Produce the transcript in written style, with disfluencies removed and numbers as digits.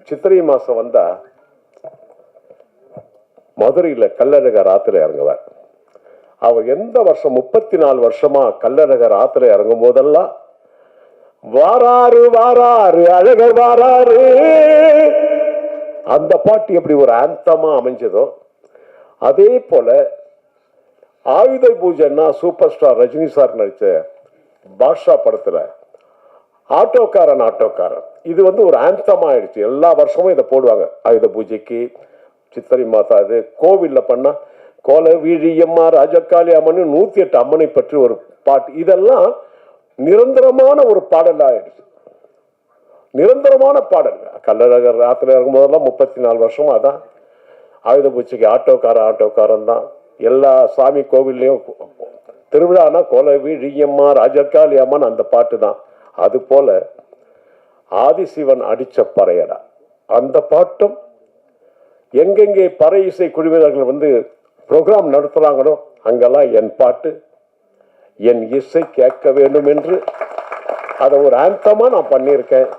சித்திரை மாசம் வந்தா மதுரையில் கள்ளழகர் ஆத்துல இறங்குவார். அவர் எந்த வருஷம் 34 வருஷமா கள்ளழகர் ஆத்துல இறங்கும் போதெல்லாம் வாராரு வாராரு அழகர் வாராரு, அந்த பாட்டு எப்படி ஒரு ஆந்தமா அமைஞ்சதோ அதே போல ஆயுத பூஜைன்னா சூப்பர் ஸ்டார் ரஜினி சார் நடிச்ச பாட்ஷா படத்துல ஆட்டோக்காரன் ஆட்டோக்காரன் இது ஒரு ஆந்தமா ஆயிடுச்சு. எல்லா வருஷமும் இதை போடுவாங்க. ஆயுத பூஜைக்கு, சித்திரை மாதா இது கோவில்ல பண்ணா கோல வீழியம்மா ராஜக்காளி அம்மன் 108 அம்மனை பற்றி ஒரு பாட்டு, இதெல்லாம் நிரந்தரமான ஒரு பாடல் ஆயிடுச்சு. நிரந்தரமான பாடல். கள்ளழகர் ஆத்துல இறங்கும் போதெல்லாம் 34 வருஷமா அதான். ஆயுத பூஜைக்கு ஆட்டோக்காரன் தான். எல்லா சாமி கோவில்லையும் திருவிழானா கோல வீழியம்மா ராஜக்காளி அம்மன் அந்த பாட்டு தான். அது போல ஆதிசிவன் அடிச்ச பறையடா அந்த பாட்டும் எங்கெங்கே பறை இசை குழுவினர்கள் ப்ரோக்ராம் நடத்துறாங்களோ அங்கெல்லாம் என் பாட்டு என் இசை கேட்க வேண்டும் என்று அதை ஒரு ஆந்தமா நான் பண்ணியிருக்கேன்.